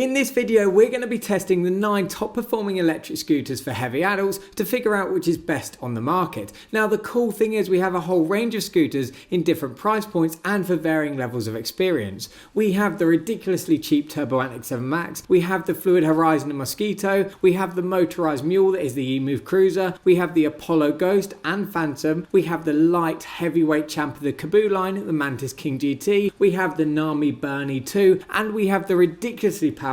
In this video, we're going to be testing the 9 top performing electric scooters for heavy adults to figure out which is best on the market. Now, the cool thing is we have a whole range of scooters in different price points and for varying levels of experience. We have the ridiculously cheap Turboant X7 Max, we have the Fluid Horizon and Mosquito, we have the motorized mule that is the EMOVE Cruiser, we have the Apollo Ghost and Phantom, we have the light heavyweight champ of the Kaboo line, the Mantis King GT, we have the NAMI Bernie 2, and we have the ridiculously powerful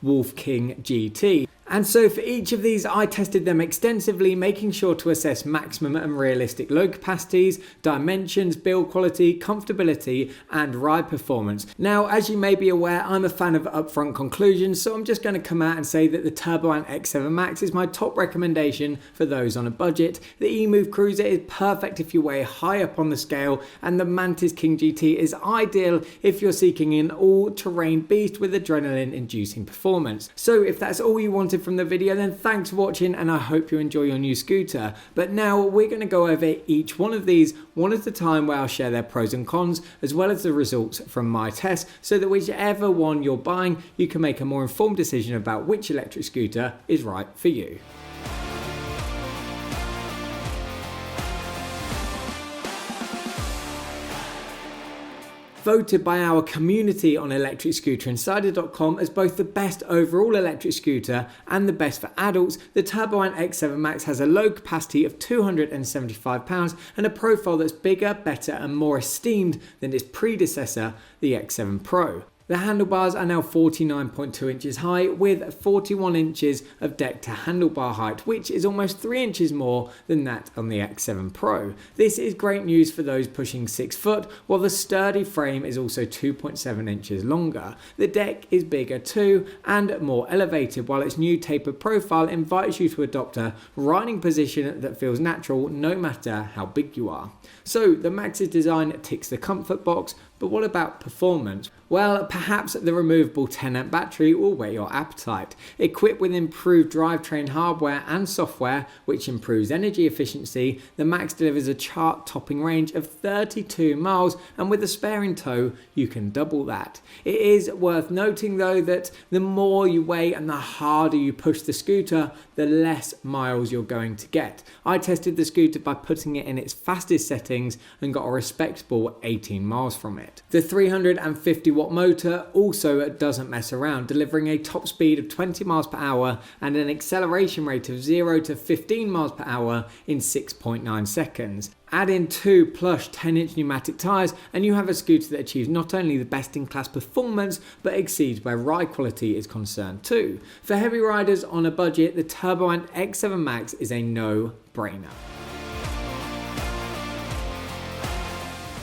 Wolf King GT. And so for each of these, I tested them extensively, making sure to assess maximum and realistic load capacities, dimensions, build quality, comfortability, and ride performance. Now, as you may be aware, I'm a fan of upfront conclusions, so I'm just going to come out and say that the Turboant X7 Max is my top recommendation for those on a budget. The eMove Cruiser is perfect if you weigh high up on the scale, and the Mantis King GT is ideal if you're seeking an all-terrain beast with adrenaline-inducing performance. So if that's all you wanted from the video, then thanks for watching and I hope you enjoy your new scooter. But now we're going to go over each one of these one at a time, where I'll share their pros and cons as well as the results from my test, so that whichever one you're buying, you can make a more informed decision about which electric scooter is right for you. Voted by our community on electricscooterinsider.com as both the best overall electric scooter and the best for adults, the Turboant X7 Max has a load capacity of 275 pounds and a profile that's bigger, better and more esteemed than its predecessor, the X7 Pro. The handlebars are now 49.2 inches high with 41 inches of deck to handlebar height, which is almost 3 inches more than that on the X7 Pro. This is great news for those pushing 6 foot, while the sturdy frame is also 2.7 inches longer. The deck is bigger too and more elevated, while its new tapered profile invites you to adopt a riding position that feels natural no matter how big you are. So the Max's design ticks the comfort box, but what about performance? Well, perhaps the removable 10-amp battery will whet your appetite. Equipped with improved drivetrain hardware and software, which improves energy efficiency, the Max delivers a chart-topping range of 32 miles, and with a spare in tow, you can double that. It is worth noting though that the more you weigh and the harder you push the scooter, the less miles you're going to get. I tested the scooter by putting it in its fastest settings and got a respectable 18 miles from it. The 350 watt motor also doesn't mess around, delivering a top speed of 20 miles per hour and an acceleration rate of 0 to 15 miles per hour in 6.9 seconds. Add in 2 plush 10-inch pneumatic tyres and you have a scooter that achieves not only the best-in-class performance, but exceeds where ride quality is concerned too. For heavy riders on a budget, the Turboant X7 Max is a no-brainer.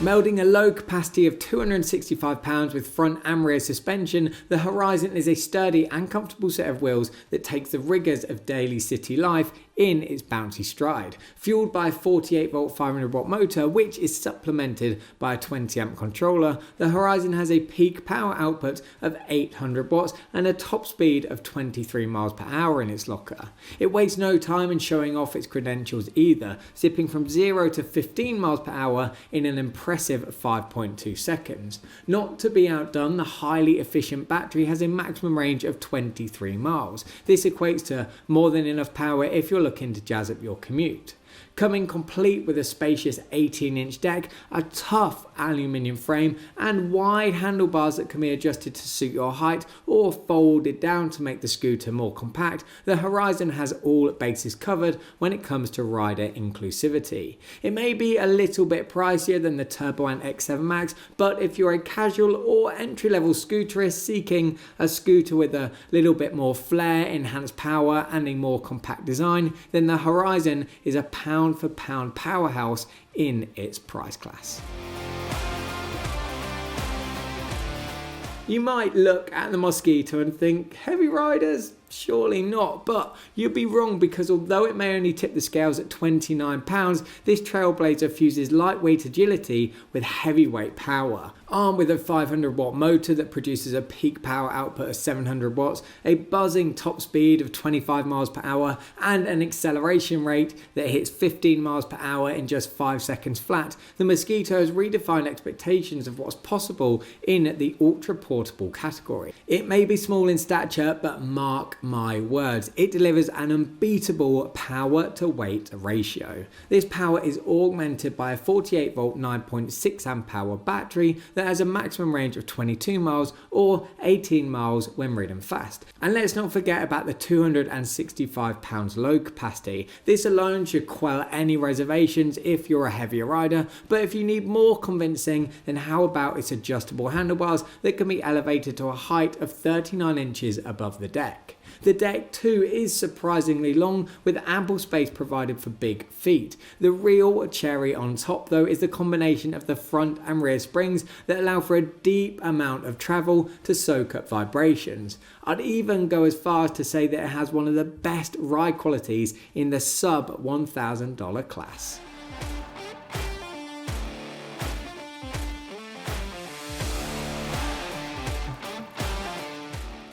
Melding a low capacity of 265 pounds with front and rear suspension, the Horizon is a sturdy and comfortable set of wheels that takes the rigours of daily city life in its bouncy stride. Fueled by a 48 volt 500 watt motor, which is supplemented by a 20 amp controller, the Horizon has a peak power output of 800 watts and a top speed of 23 miles per hour in its locker. It wastes no time in showing off its credentials either, zipping from 0 to 15 miles per hour in an impressive 5.2 seconds. Not to be outdone, the highly efficient battery has a maximum range of 23 miles. This equates to more than enough power if you're looking to jazz up your commute. Coming complete with a spacious 18-inch deck, a tough aluminium frame and wide handlebars that can be adjusted to suit your height or folded down to make the scooter more compact, the Horizon has all bases covered when it comes to rider inclusivity. It may be a little bit pricier than the Turboant X7 Max, but if you're a casual or entry-level scooterist seeking a scooter with a little bit more flair, enhanced power and a more compact design, then the Horizon is a pound for pound powerhouse in its price class. You might look at the Mosquito and think, heavy riders? Surely not, but you'd be wrong, because although it may only tip the scales at £29, this Trailblazer fuses lightweight agility with heavyweight power. Armed with a 500 watt motor that produces a peak power output of 700 watts, a buzzing top speed of 25 miles per hour, and an acceleration rate that hits 15 miles per hour in just 5 seconds flat, the Mosquito has redefined expectations of what's possible in the ultra portable category. It may be small in stature, but mark my words, it delivers an unbeatable power to weight ratio. This power is augmented by a 48 volt 9.6 amp hour battery that has a maximum range of 22 miles or 18 miles when ridden fast. And let's not forget about the 265 pounds load capacity. This alone should quell any reservations if you're a heavier rider, but if you need more convincing, then how about its adjustable handlebars that can be elevated to a height of 39 inches above the deck. The deck too is surprisingly long, with ample space provided for big feet. The real cherry on top though is the combination of the front and rear springs that allow for a deep amount of travel to soak up vibrations. I'd even go as far as to say that it has one of the best ride qualities in the sub $1,000 class.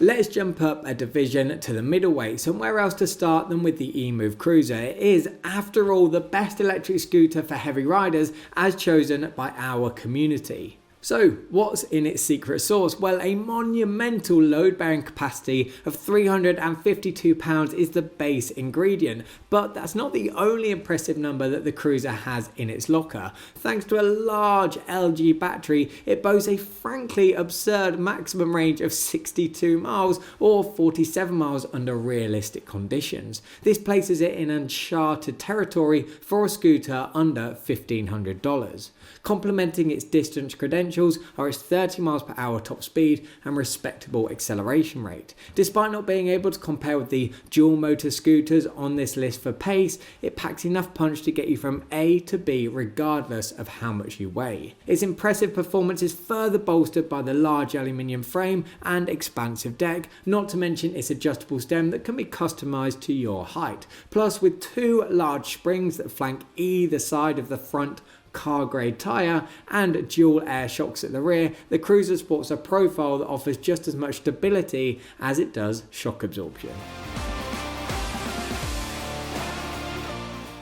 Let's jump up a division to the middleweight. So where else to start than with the EMOVE Cruiser? It is, after all, the best electric scooter for heavy riders as chosen by our community. So what's in its secret sauce? Well, a monumental load bearing capacity of 352 pounds is the base ingredient, but that's not the only impressive number that the Cruiser has in its locker. Thanks to a large LG battery, it boasts a frankly absurd maximum range of 62 miles or 47 miles under realistic conditions. This places it in uncharted territory for a scooter under $1,500. Complementing its distance credentials are its 30 miles per hour top speed and respectable acceleration rate. Despite not being able to compare with the dual motor scooters on this list for pace, it packs enough punch to get you from A to B regardless of how much you weigh. Its impressive performance is further bolstered by the large aluminium frame and expansive deck, not to mention its adjustable stem that can be customized to your height. Plus, with two large springs that flank either side of the front car grade tyre and dual air shocks at the rear, the Cruiser sports a profile that offers just as much stability as it does shock absorption.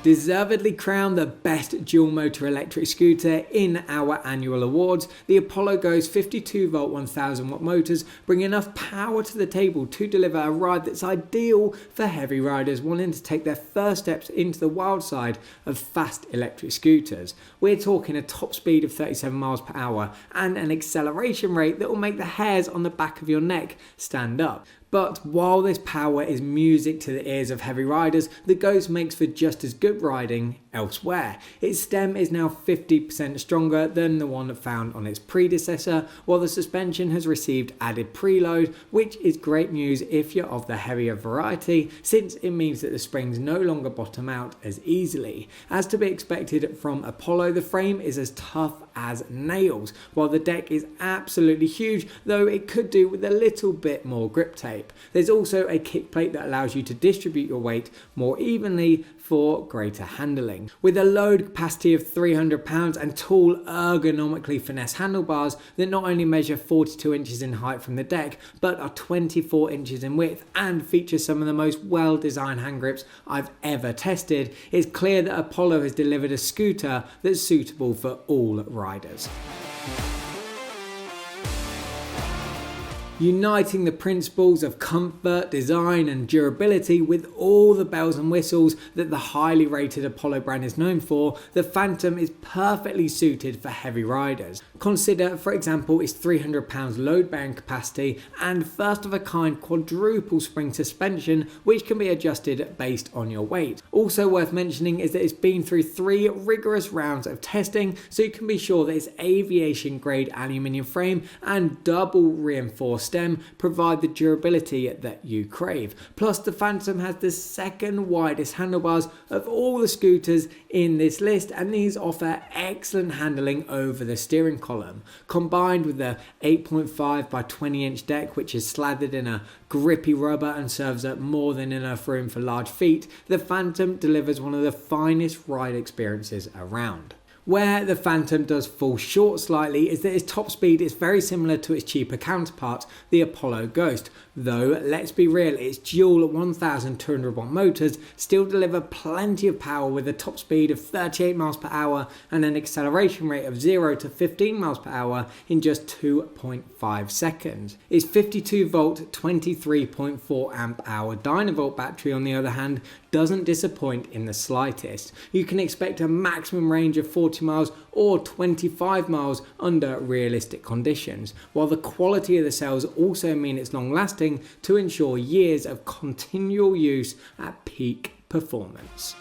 Deservedly crowned the best dual motor electric scooter in our annual awards, the Apollo Go's 52 volt 1000 watt motors bring enough power to the table to deliver a ride that's ideal for heavy riders wanting to take their first steps into the wild side of fast electric scooters. We're talking a top speed of 37 miles per hour and an acceleration rate that will make the hairs on the back of your neck stand up. But while this power is music to the ears of heavy riders, the Ghost makes for just as good riding elsewhere. Its stem is now 50% stronger than the one found on its predecessor, while the suspension has received added preload, which is great news if you're of the heavier variety, since it means that the springs no longer bottom out as easily. As to be expected from Apollo, the frame is as tough as nails, while the deck is absolutely huge, though it could do with a little bit more grip tape. There's also a kick plate that allows you to distribute your weight more evenly for greater handling. With a load capacity of 300 pounds and tall, ergonomically finesse handlebars that not only measure 42 inches in height from the deck, but are 24 inches in width and feature some of the most well-designed hand grips I've ever tested, it's clear that Apollo has delivered a scooter that's suitable for all riders. Uniting the principles of comfort, design and durability with all the bells and whistles that the highly rated Apollo brand is known for, the Phantom is perfectly suited for heavy riders. Consider, for example, its 300 pounds load bearing capacity and first of a kind quadruple spring suspension, which can be adjusted based on your weight. Also worth mentioning is that it's been through 3 rigorous rounds of testing, so you can be sure that its aviation grade aluminium frame and double reinforced stem provide the durability that you crave. Plus, the Phantom has the second widest handlebars of all the scooters in this list, and these offer excellent handling over the steering column. Combined with the 8.5 by 20 inch deck, which is slathered in a grippy rubber and serves up more than enough room for large feet, the Phantom delivers one of the finest ride experiences around. Where the Phantom does fall short slightly is that its top speed is very similar to its cheaper counterpart, the Apollo Ghost, though let's be real, its dual 1200 watt motors still deliver plenty of power with a top speed of 38 miles per hour and an acceleration rate of 0 to 15 miles per hour in just 2.5 seconds. Its 52 volt 23.4 amp hour Dynavolt battery, on the other hand, doesn't disappoint in the slightest. You can expect a maximum range of 40 miles or 25 miles under realistic conditions, while the quality of the cells also mean it's long lasting to ensure years of continual use at peak performance.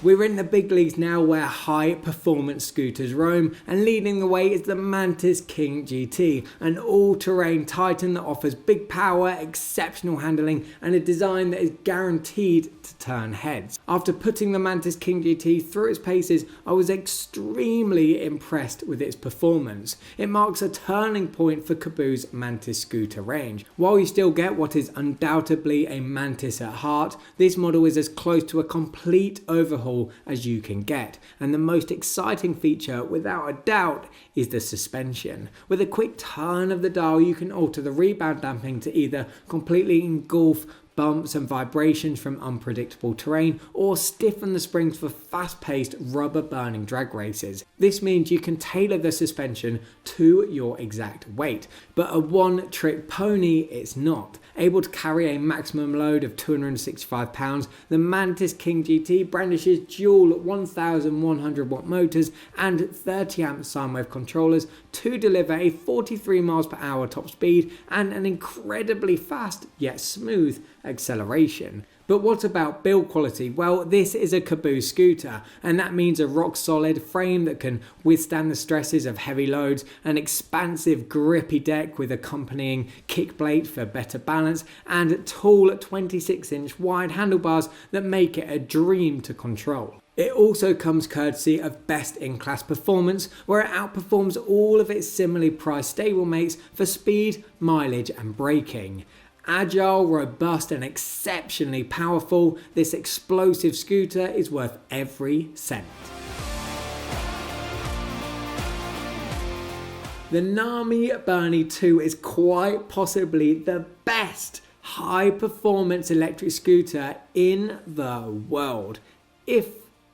We're in the big leagues now where high performance scooters roam, and leading the way is the Mantis King GT, an all-terrain titan that offers big power, exceptional handling and a design that is guaranteed to turn heads. After putting the Mantis King GT through its paces, I was extremely impressed with its performance. It marks a turning point for Kaboo's Mantis scooter range. While you still get what is undoubtedly a Mantis at heart, this model is as close to a complete overhaul as you can get, and the most exciting feature without a doubt is the suspension. With a quick turn of the dial, you can alter the rebound damping to either completely engulf bumps and vibrations from unpredictable terrain, or stiffen the springs for fast-paced rubber-burning drag races. This means you can tailor the suspension to your exact weight, but a one-trick pony it's not. Able to carry a maximum load of 265 pounds, the Mantis King GT brandishes dual 1100 watt motors and 30 amp sine wave controllers to deliver a 43 miles per hour top speed and an incredibly fast yet smooth acceleration. But what about build quality? Well, this is a Kaboo scooter, and that means a rock solid frame that can withstand the stresses of heavy loads, an expansive grippy deck with accompanying kick plate for better balance, and tall 26 inch wide handlebars that make it a dream to control. It also comes courtesy of best-in-class performance, where it outperforms all of its similarly priced stablemates for speed, mileage and braking. Agile, robust and exceptionally powerful, this explosive scooter is worth every cent. The NAMI Burnie 2 is quite possibly the best high-performance electric scooter in the world, if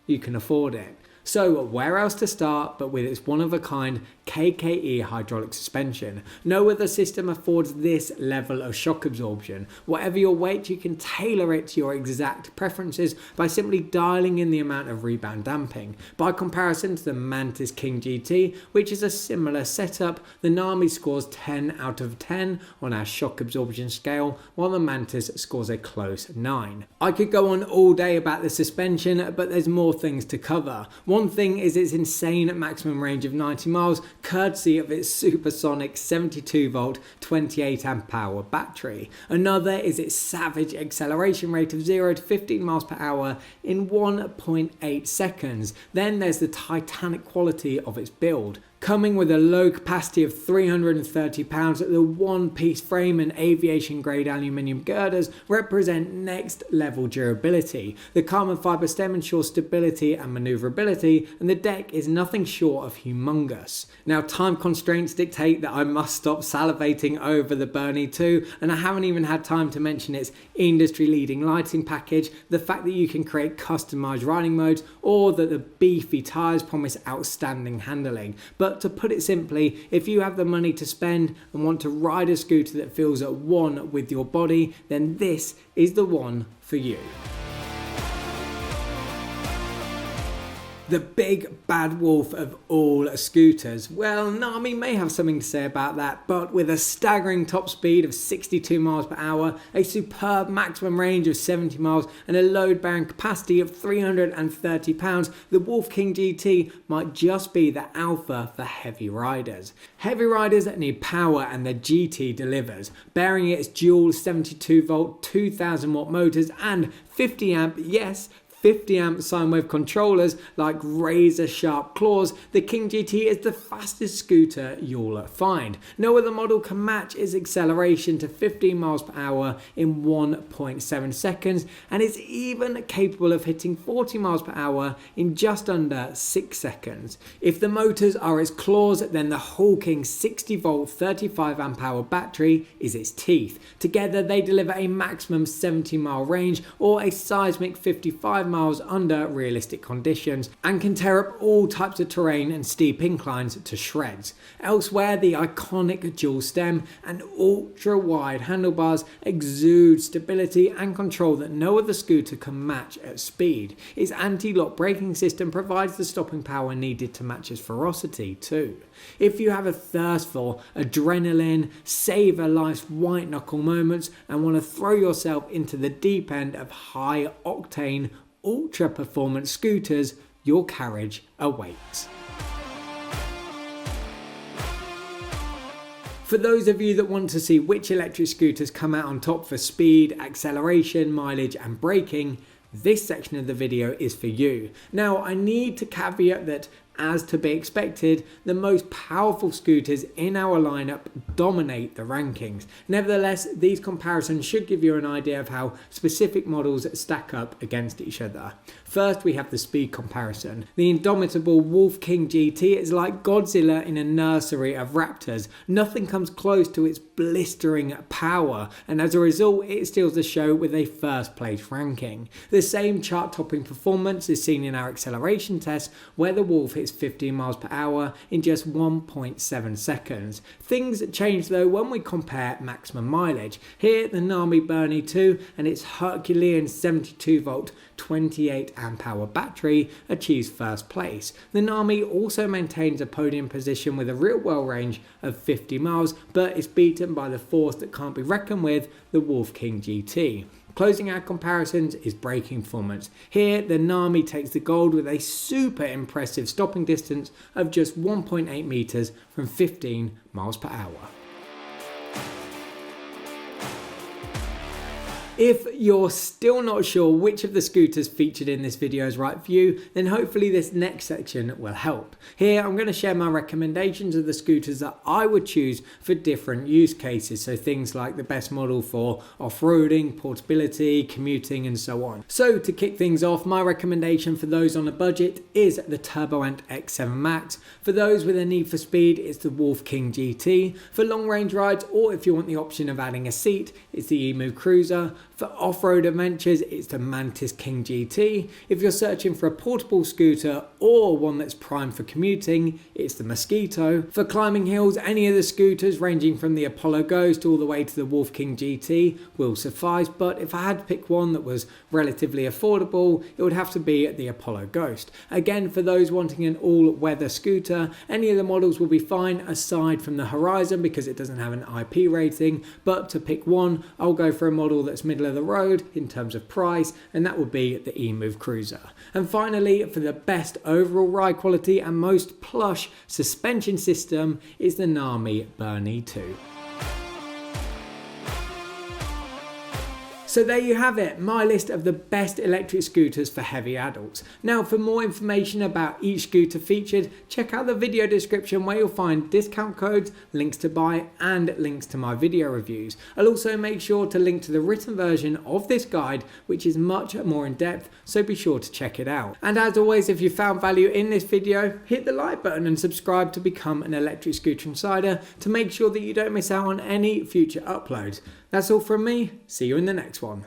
you can afford it. So where else to start but with its one-of-a-kind KKE hydraulic suspension. No other system affords this level of shock absorption. Whatever your weight, you can tailor it to your exact preferences by simply dialing in the amount of rebound damping. By comparison to the Mantis King GT, which is a similar setup, the NAMI scores 10 out of 10 on our shock absorption scale, while the Mantis scores a close 9. I could go on all day about the suspension, but there's more things to cover. One thing is its insane maximum range of 90 miles, courtesy of its supersonic 72 volt 28 amp hour battery. Another is its savage acceleration rate of 0 to 15 miles per hour in 1.8 seconds. Then there's the titanic quality of its build. Coming with a low capacity of 330 pounds, the one-piece frame and aviation-grade aluminium girders represent next-level durability. The carbon fibre stem ensures stability and manoeuvrability, and the deck is nothing short of humongous. Now, time constraints dictate that I must stop salivating over the Burnie 2, and I haven't even had time to mention its industry-leading lighting package, the fact that you can create customised riding modes, or that the beefy tyres promise outstanding handling. But to put it simply, if you have the money to spend and want to ride a scooter that feels at one with your body, then this is the one for you. The big bad wolf of all scooters. Well, NAMI may have something to say about that, but with a staggering top speed of 62 miles per hour, a superb maximum range of 70 miles, and a load-bearing capacity of 330 pounds, the Wolf King GT might just be the alpha for heavy riders. Heavy riders need power, and the GT delivers, bearing its dual 72-volt 2000 watt motors and 50 amp, yes, 50 amp sine wave controllers like razor sharp claws. The King GT is the fastest scooter you'll find. No other model can match its acceleration to 15 miles per hour in 1.7 seconds, and is even capable of hitting 40 miles per hour in just under 6 seconds. If the motors are its claws, then the King 60 volt 35 amp hour battery is its teeth. Together they deliver a maximum 70 mile range, or a seismic 55 miles under realistic conditions, and can tear up all types of terrain and steep inclines to shreds. Elsewhere, the iconic dual stem and ultra wide handlebars exude stability and control that no other scooter can match at speed. Its anti-lock braking system provides the stopping power needed to match its ferocity too. If you have a thirst for adrenaline, savor life's white knuckle moments, and want to throw yourself into the deep end of high octane ultra performance scooters, your carriage awaits. For those of you that want to see which electric scooters come out on top for speed, acceleration, mileage and braking, this section of the video is for you. Now, I need to caveat that, as to be expected, the most powerful scooters in our lineup dominate the rankings. Nevertheless, these comparisons should give you an idea of how specific models stack up against each other. First, we have the speed comparison. The indomitable Wolf King GT is like Godzilla in a nursery of raptors. Nothing comes close to its blistering power, and as a result, it steals the show with a first place ranking. The same chart-topping performance is seen in our acceleration test, where the Wolf hits 15 miles per hour in just 1.7 seconds. Things change though when we compare maximum mileage. Here, the NAMI Bernie 2 and its Herculean 72 volt 28 amp hour battery achieves first place. The NAMI also maintains a podium position with a real world range of 50 miles, but is beaten by the force that can't be reckoned with, the Wolf King GT. Closing our comparisons is braking performance. Here, the NAMI takes the gold with a super impressive stopping distance of just 1.8 meters from 15 miles per hour. If you're still not sure which of the scooters featured in this video is right for you, then hopefully this next section will help. Here I'm going to share my recommendations of the scooters that I would choose for different use cases, so things like the best model for off-roading, portability, commuting and so on. So to kick things off, my recommendation for those on a budget is the Turboant X7 Max. For those with a need for speed, it's the Wolf King GT. For long range rides, or if you want the option of adding a seat, it's the EMOVE Cruiser. For off-road adventures, it's the Mantis King GT. If you're searching for a portable scooter or one that's primed for commuting, it's the Mosquito. For climbing hills, any of the scooters ranging from the Apollo Ghost all the way to the Wolf King GT will suffice, but if I had to pick one that was relatively affordable, it would have to be the Apollo Ghost. Again, for those wanting an all-weather scooter, any of the models will be fine aside from the Horizon because it doesn't have an IP rating, but to pick one, I'll go for a model that's middle of the road in terms of price, and that would be the EMOVE Cruiser. And finally, for the best overall ride quality and most plush suspension system, is the NAMI Bernie 2. So there you have it, my list of the best electric scooters for heavy adults. Now, for more information about each scooter featured, check out the video description where you'll find discount codes, links to buy and links to my video reviews. I'll also make sure to link to the written version of this guide, which is much more in depth, so be sure to check it out. And as always, if you found value in this video, hit the like button and subscribe to become an electric scooter insider to make sure that you don't miss out on any future uploads. That's all from me. See you in the next one.